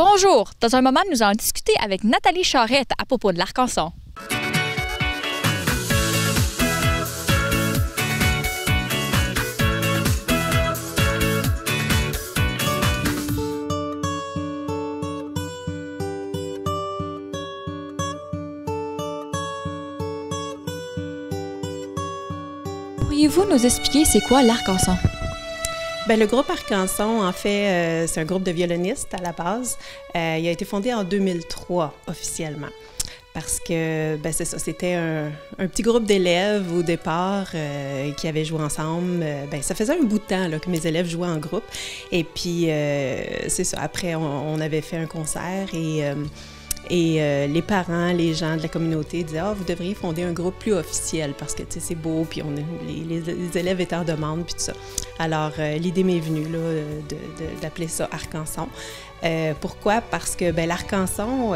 Bonjour! Dans un moment, nous allons discuter avec Nathalie Charette à propos de l'Arcanson. Pourriez-vous nous expliquer c'est quoi l'Arcanson? Bien, le groupe Arcanson, en fait, c'est un groupe de violonistes à la base. Il a été fondé en 2003 officiellement. Parce que, ben c'est ça, c'était un petit groupe d'élèves au départ qui avaient joué ensemble. Ben, ça faisait un bout de temps là, que mes élèves jouaient en groupe. Et puis, c'est ça, après, on avait fait un concert et les parents, les gens de la communauté disaient « Ah, vous devriez fonder un groupe plus officiel parce que, tu sais, c'est beau, puis les élèves étaient en demande, puis tout ça. » Alors, l'idée m'est venue, là, d'appeler ça Arcanson. Pourquoi? Parce que, ben l'Arcanson,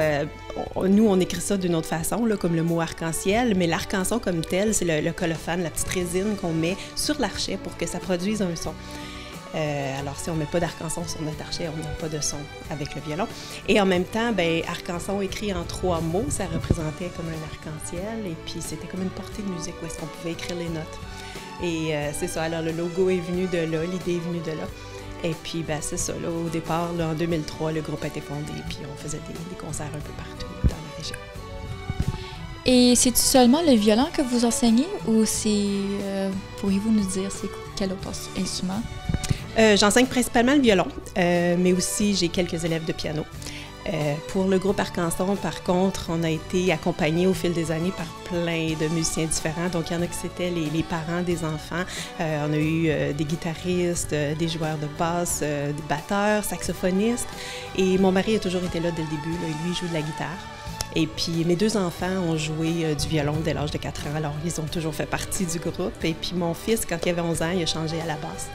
nous, on écrit ça d'une autre façon, là, comme le mot arc-en-ciel, mais l'Arcanson comme tel, c'est le colophane, la petite résine qu'on met sur l'archet pour que ça produise un son. Alors, si on ne met pas d'arc-en-son sur notre archet, on n'a pas de son avec le violon. Et en même temps, ben, arc-en-son écrit en 3 mots, ça représentait comme un arc-en-ciel et puis c'était comme une portée de musique où est-ce qu'on pouvait écrire les notes. Et c'est ça, alors le logo est venu de là, l'idée est venue de là. Et puis, ben, c'est ça, là, au départ, là, en 2003, le groupe a été fondé puis on faisait des concerts un peu partout dans la région. Et c'est-tu seulement le violon que vous enseignez ou c'est... pourriez-vous nous dire c'est quel autre instrument? J'enseigne principalement le violon, mais aussi j'ai quelques élèves de piano. Pour le groupe Arcanson, par contre, on a été accompagnés au fil des années par plein de musiciens différents. Donc, il y en a qui c'était les parents des enfants. On a eu des guitaristes, des joueurs de basse, des batteurs, saxophonistes. Et mon mari a toujours été là dès le début. Là. Lui, il joue de la guitare. Et puis, mes 2 enfants ont joué du violon dès l'âge de 4 ans. Alors, ils ont toujours fait partie du groupe. Et puis, mon fils, quand il avait 11 ans, il a changé à la basse.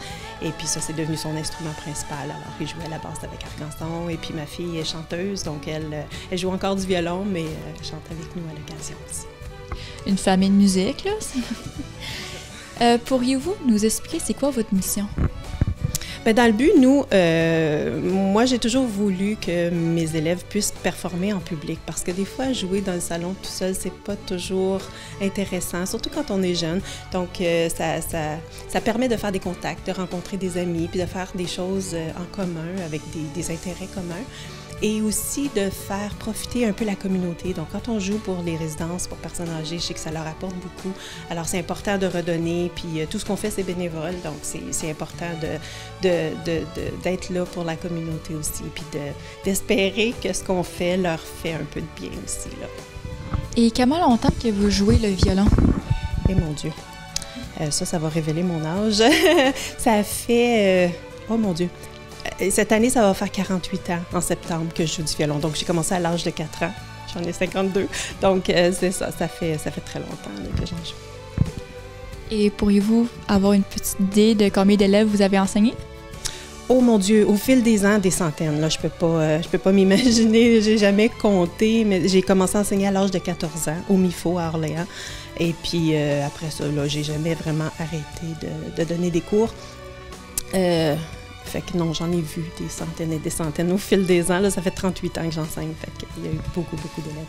Et puis, ça, c'est devenu son instrument principal. Alors, il jouait à la basse avec Arcanson. Et puis, ma fille est chanteuse. Donc, elle joue encore du violon, mais elle chante avec nous à l'occasion aussi. Une famille de musique, là. Pourriez-vous nous expliquer c'est quoi votre mission? Bien, dans le but, nous, moi, j'ai toujours voulu que mes élèves puissent performer en public parce que des fois, jouer dans le salon tout seul, c'est pas toujours intéressant, surtout quand on est jeune. Donc, ça permet de faire des contacts, de rencontrer des amis, puis de faire des choses en commun avec des intérêts communs. Et aussi de faire profiter un peu la communauté. Donc, quand on joue pour les résidences, pour personnes âgées, je sais que ça leur apporte beaucoup. Alors, c'est important de redonner. Puis, tout ce qu'on fait, c'est bénévole. Donc, c'est important d'être là pour la communauté aussi. Puis, d'espérer que ce qu'on fait leur fait un peu de bien aussi, là. Et comment longtemps que vous jouez le violon? Eh mon Dieu! Ça va révéler mon âge. Ça fait... oh mon Dieu! Cette année, ça va faire 48 ans en septembre que je joue du violon. Donc, j'ai commencé à l'âge de 4 ans. J'en ai 52. Donc, c'est ça. Ça fait très longtemps là, que j'en joue. Et pourriez-vous avoir une petite idée de combien d'élèves vous avez enseigné? Oh mon Dieu, au fil des ans, des centaines. Là, je peux pas m'imaginer. J'ai jamais compté, mais j'ai commencé à enseigner à l'âge de 14 ans au MIFO à Orléans. Et puis, après ça, là, j'ai jamais vraiment arrêté de donner des cours. Fait que non, j'en ai vu des centaines et des centaines au fil des ans. Là, ça fait 38 ans que j'enseigne, fait qu'il y a eu beaucoup d'élèves.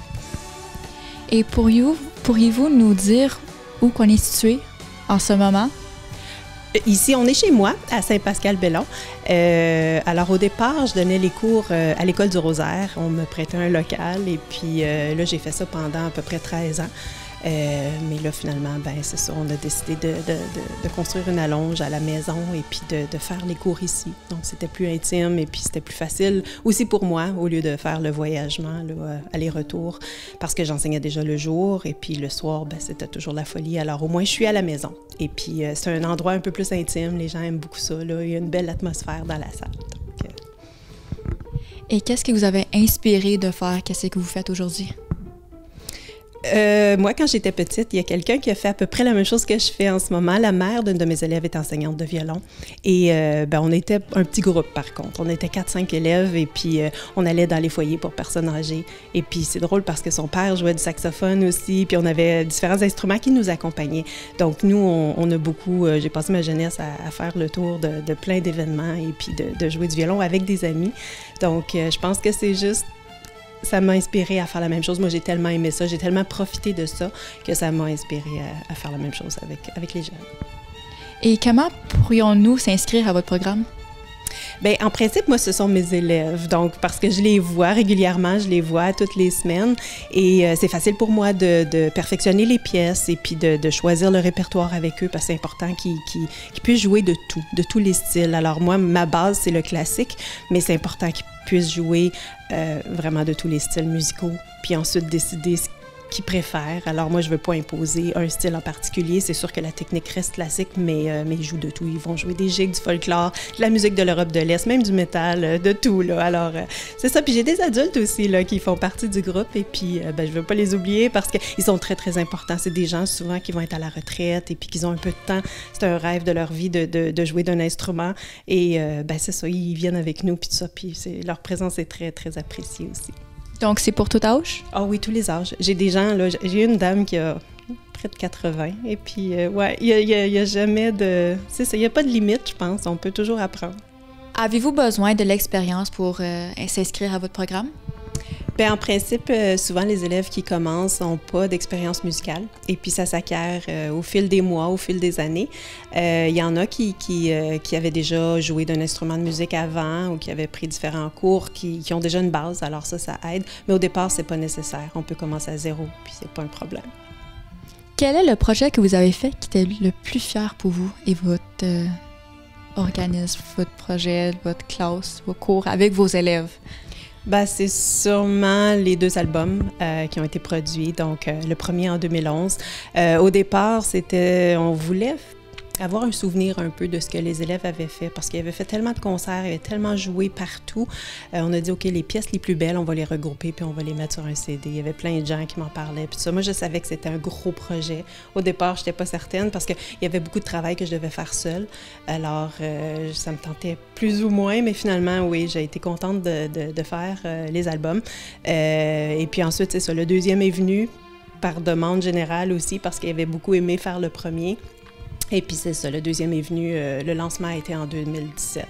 Et pourriez-vous nous dire où qu'on est situé en ce moment? Ici, on est chez moi, à Saint-Pascal-Bellon. Alors, au départ, je donnais les cours à l'École du Rosaire. On me prêtait un local et puis là, j'ai fait ça pendant à peu près 13 ans. Mais là, finalement, ben c'est ça, on a décidé de construire une allonge à la maison et puis de faire les cours ici. Donc, c'était plus intime et puis c'était plus facile aussi pour moi, au lieu de faire le voyagement, aller-retour, parce que j'enseignais déjà le jour et puis le soir, ben c'était toujours la folie. Alors, au moins, je suis à la maison. Et puis, c'est un endroit un peu plus intime, les gens aiment beaucoup ça, là. Il y a une belle atmosphère dans la salle. Donc, Et qu'est-ce qui vous avait inspiré de faire qu'est-ce que vous faites aujourd'hui? Moi, quand j'étais petite, il y a quelqu'un qui a fait à peu près la même chose que je fais en ce moment. La mère d'une de mes élèves est enseignante de violon. Et on était un petit groupe, par contre. On était 4-5 élèves et puis on allait dans les foyers pour personnes âgées. Et puis c'est drôle parce que son père jouait du saxophone aussi, puis on avait différents instruments qui nous accompagnaient. Donc nous, on a beaucoup... j'ai passé ma jeunesse à faire le tour de plein d'événements et puis de jouer du violon avec des amis. Donc je pense que c'est juste... Ça m'a inspiré à faire la même chose. Moi, j'ai tellement aimé ça, j'ai tellement profité de ça que ça m'a inspiré à faire la même chose avec les jeunes. Et comment pourrions-nous s'inscrire à votre programme? Bien, en principe, moi, ce sont mes élèves. Donc, parce que je les vois régulièrement, je les vois toutes les semaines. Et c'est facile pour moi de perfectionner les pièces et puis de choisir le répertoire avec eux parce que c'est important qu'ils puissent jouer de tout, de tous les styles. Alors, moi, ma base, c'est le classique, mais c'est important qu'ils puissent jouer vraiment de tous les styles musicaux. Puis ensuite, décider ce qu'ils préfèrent. Alors moi, je ne veux pas imposer un style en particulier. C'est sûr que la technique reste classique, mais ils jouent de tout. Ils vont jouer des gigs, du folklore, de la musique de l'Europe de l'Est, même du métal, de tout, là. Alors, c'est ça. Puis j'ai des adultes aussi, là, qui font partie du groupe et puis je ne veux pas les oublier parce qu'ils sont très, très importants. C'est des gens, souvent, qui vont être à la retraite et puis qui ont un peu de temps. C'est un rêve de leur vie de jouer d'un instrument et c'est ça. Ils viennent avec nous puis tout ça. Puis leur présence est très, très appréciée aussi. Donc, c'est pour tout âge? Ah oui, tous les âges. J'ai des gens, là, j'ai une dame qui a près de 80, et puis, ouais, il y a jamais de... C'est ça, il n'y a pas de limite, je pense. On peut toujours apprendre. Avez-vous besoin de l'expérience pour s'inscrire à votre programme? Bien, en principe, souvent, les élèves qui commencent n'ont pas d'expérience musicale. Et puis, ça s'acquiert au fil des mois, au fil des années. Il y en a qui avaient déjà joué d'un instrument de musique avant ou qui avaient pris différents cours, qui ont déjà une base. Alors ça aide. Mais au départ, c'est pas nécessaire. On peut commencer à zéro, puis c'est pas un problème. Quel est le projet que vous avez fait qui était le plus fier pour vous et votre organisme, votre projet, votre classe, vos cours avec vos élèves? Ben, c'est sûrement les 2 albums qui ont été produits, donc le premier en 2011. Au départ, on voulait avoir un souvenir un peu de ce que les élèves avaient fait, parce qu'ils avaient fait tellement de concerts, ils avaient tellement joué partout. On a dit, OK, les pièces les plus belles, on va les regrouper, puis on va les mettre sur un CD. Il y avait plein de gens qui m'en parlaient, puis ça. Moi, je savais que c'était un gros projet. Au départ, je n'étais pas certaine, parce qu'il y avait beaucoup de travail que je devais faire seule. Alors, ça me tentait plus ou moins, mais finalement, oui, j'ai été contente de faire les albums. Et puis ensuite, c'est ça, le deuxième est venu par demande générale aussi, parce qu'ils avaient beaucoup aimé faire le premier. Et puis c'est ça, le deuxième est venu, le lancement a été en 2017.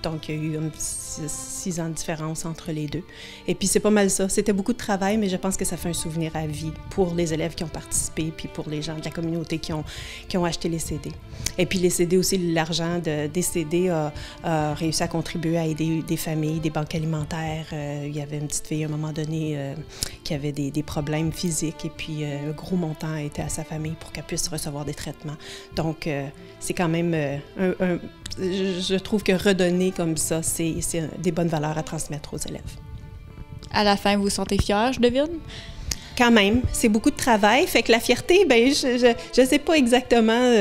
Donc il y a eu 6 ans de différence entre les deux. Et puis c'est pas mal ça. C'était beaucoup de travail, mais je pense que ça fait un souvenir à vie pour les élèves qui ont participé, puis pour les gens de la communauté qui ont acheté les CD. Et puis les CD aussi, l'argent des CD a réussi à contribuer à aider des familles, des banques alimentaires. Il y avait une petite fille à un moment donné qui avait des problèmes physiques et puis un gros montant a été à sa famille pour qu'elle puisse recevoir des traitements. Donc c'est quand même je trouve que redonner comme ça, c'est des bonnes valeurs à transmettre aux élèves. À la fin, vous vous sentez fière, je devine? Quand même, c'est beaucoup de travail. Fait que la fierté, ben je sais pas exactement.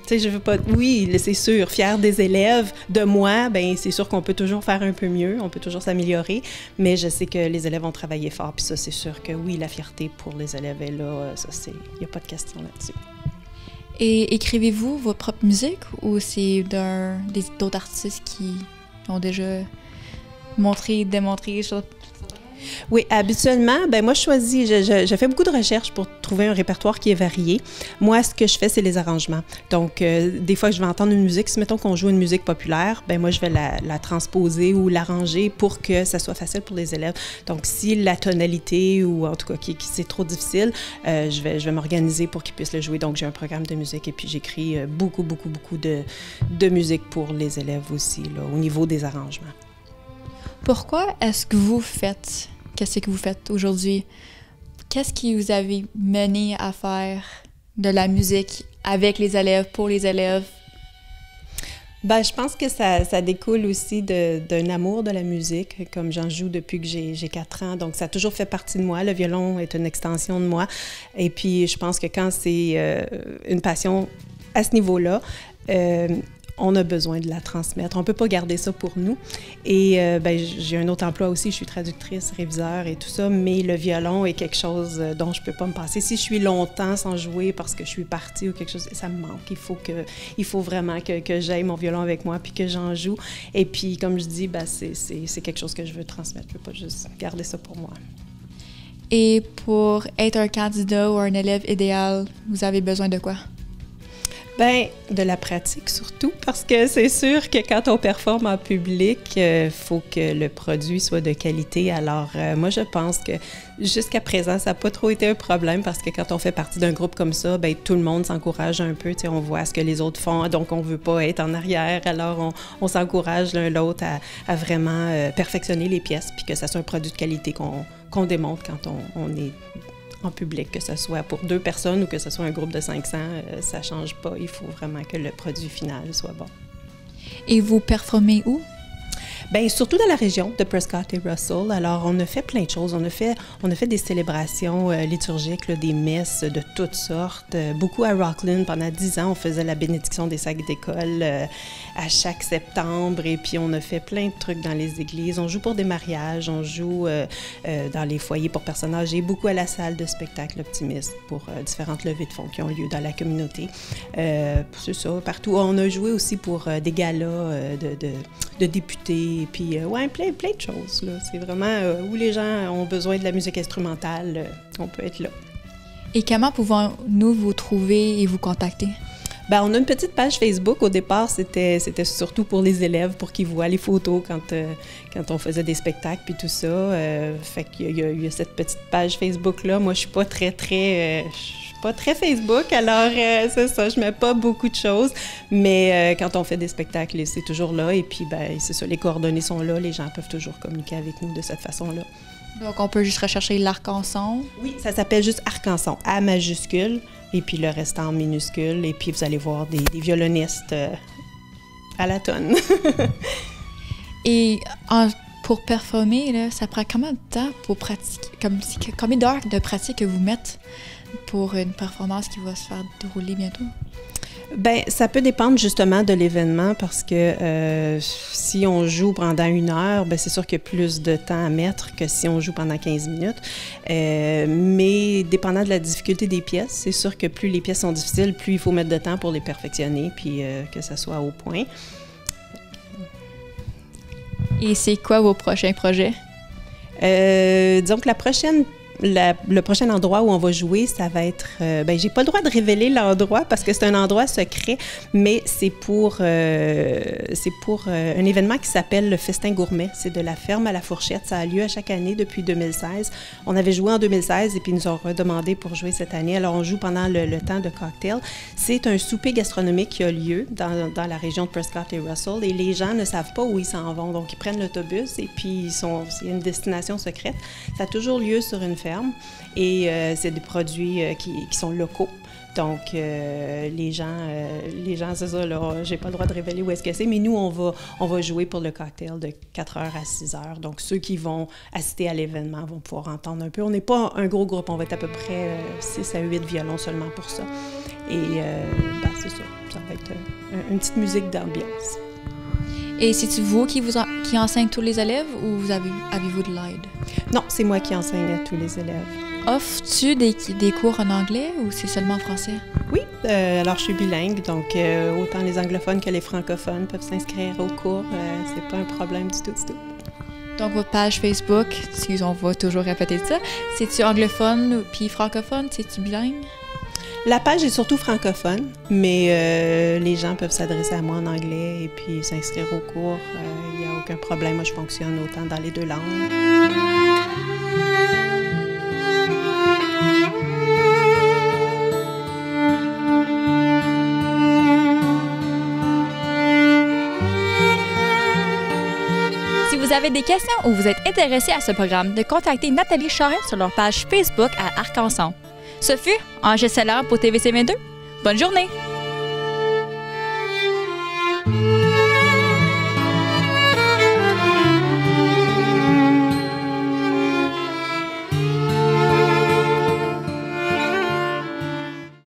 Tu sais, je veux pas. Oui, c'est sûr, fière des élèves, de moi, ben c'est sûr qu'on peut toujours faire un peu mieux, on peut toujours s'améliorer. Mais je sais que les élèves ont travaillé fort, puis ça, c'est sûr que oui, la fierté pour les élèves est là. Ça, il y a pas de question là-dessus. Et écrivez-vous votre propre musique ou c'est d'autres artistes qui ont déjà montré, démontré? Oui, habituellement, ben moi, je fais beaucoup de recherches pour trouver un répertoire qui est varié. Moi, ce que je fais, c'est les arrangements. Donc, des fois, je vais entendre une musique. Si, mettons qu'on joue une musique populaire, ben moi, je vais la transposer ou l'arranger pour que ça soit facile pour les élèves. Donc, si la tonalité ou en tout cas, c'est trop difficile, je vais m'organiser pour qu'ils puissent le jouer. Donc, j'ai un programme de musique et puis j'écris beaucoup de musique pour les élèves aussi, là, au niveau des arrangements. Pourquoi est-ce que vous faites... Qu'est-ce que vous faites aujourd'hui? Qu'est-ce qui vous avez mené à faire de la musique avec les élèves, pour les élèves? Ben, je pense que ça découle aussi d'un amour de la musique, comme j'en joue depuis que j'ai 4 ans. Donc, ça a toujours fait partie de moi. Le violon est une extension de moi. Et puis, je pense que quand c'est une passion à ce niveau-là, on a besoin de la transmettre. On ne peut pas garder ça pour nous. Et j'ai un autre emploi aussi, je suis traductrice, réviseur et tout ça, mais le violon est quelque chose dont je ne peux pas me passer. Si je suis longtemps sans jouer parce que je suis partie ou quelque chose, ça me manque. Il faut vraiment que j'aille mon violon avec moi puis que j'en joue. Et puis, comme je dis, c'est quelque chose que je veux transmettre. Je ne peux pas juste garder ça pour moi. Et pour être un candidat ou un élève idéal, vous avez besoin de quoi? Bien, de la pratique surtout, parce que c'est sûr que quand on performe en public, il faut que le produit soit de qualité. Alors, moi, je pense que jusqu'à présent, ça n'a pas trop été un problème parce que quand on fait partie d'un groupe comme ça, bien, tout le monde s'encourage un peu. Tu sais, on voit ce que les autres font, donc on ne veut pas être en arrière. Alors, on s'encourage l'un l'autre à vraiment perfectionner les pièces puis que ça soit un produit de qualité qu'on démontre quand on est en public, que ce soit pour 2 personnes ou que ce soit un groupe de 500, ça ne change pas. Il faut vraiment que le produit final soit bon. Et vous performez où? Bien, surtout dans la région de Prescott et Russell. Alors, on a fait plein de choses. On a fait des célébrations liturgiques, là, des messes de toutes sortes. Beaucoup à Rockland. Pendant 10 ans, on faisait la bénédiction des sacs d'école à chaque septembre. Et puis, on a fait plein de trucs dans les églises. On joue pour des mariages. On joue dans les foyers pour personnes âgées. Beaucoup à la salle de spectacle optimiste pour différentes levées de fonds qui ont lieu dans la communauté. C'est ça, partout. On a joué aussi pour des galas de députés. Et puis, plein de choses, là. C'est vraiment où les gens ont besoin de la musique instrumentale, on peut être là. Et comment pouvons-nous vous trouver et vous contacter? Bien, on a une petite page Facebook. Au départ, c'était surtout pour les élèves, pour qu'ils voient les photos quand on faisait des spectacles puis tout ça. Fait qu'il y a cette petite page Facebook-là. Moi, je suis pas très Facebook, alors c'est ça, je mets pas beaucoup de choses, mais quand on fait des spectacles, c'est toujours là, et puis c'est ça, les coordonnées sont là, les gens peuvent toujours communiquer avec nous de cette façon-là. Donc, on peut juste rechercher l'Arc-en-Son? Oui, ça s'appelle juste Arc-en-Son, A majuscule, et puis le reste en minuscule, et puis vous allez voir des violonistes à la tonne. Et pour performer, là, ça prend combien de temps pour pratiquer? Combien d'heures de pratique que vous mettez pour une performance qui va se faire dérouler bientôt? Bien, ça peut dépendre justement de l'événement parce que si on joue pendant 1 heure, bien, c'est sûr qu'il y a plus de temps à mettre que si on joue pendant 15 minutes. Mais dépendant de la difficulté des pièces, c'est sûr que plus les pièces sont difficiles, plus il faut mettre de temps pour les perfectionner puis que ça soit au point. Et c'est quoi vos prochains projets? Disons que le prochain endroit où on va jouer, ça va être... j'ai pas le droit de révéler l'endroit parce que c'est un endroit secret, mais c'est pour un événement qui s'appelle le Festin Gourmet. C'est de la ferme à la fourchette. Ça a lieu à chaque année depuis 2016. On avait joué en 2016 et puis ils nous ont redemandé pour jouer cette année. Alors, on joue pendant le temps de cocktail. C'est un souper gastronomique qui a lieu dans la région de Prescott et Russell et les gens ne savent pas où ils s'en vont. Donc, ils prennent l'autobus et puis il y a une destination secrète. Ça a toujours lieu sur une ferme et c'est des produits qui sont locaux. Donc, les gens, c'est ça, là, j'ai pas le droit de révéler où est-ce que c'est, mais nous, on va jouer pour le cocktail de 4h à 6h. Donc, ceux qui vont assister à l'événement vont pouvoir entendre un peu. On n'est pas un gros groupe, on va être à peu près 6 à 8 violons seulement pour ça. Et c'est ça, ça va être une petite musique d'ambiance. Et c'est-tu vous qui enseigne tous les élèves ou avez-vous de l'aide? Non, c'est moi qui enseigne à tous les élèves. Offres-tu des cours en anglais ou c'est seulement en français? Oui, alors je suis bilingue, donc autant les anglophones que les francophones peuvent s'inscrire au cours. C'est pas un problème du tout. Donc, votre page Facebook, si on va toujours répéter ça, c'est-tu anglophone puis francophone? C'est-tu bilingue? La page est surtout francophone, mais les gens peuvent s'adresser à moi en anglais et puis s'inscrire au cours. Il n'y a aucun problème. Moi, je fonctionne autant dans les 2 langues. Si vous avez des questions ou vous êtes intéressé à ce programme, de contacter Nathalie Charret sur leur page Facebook à Arc-en-Son. Ce fut Angèle Sellard pour TVC 22. Bonne journée!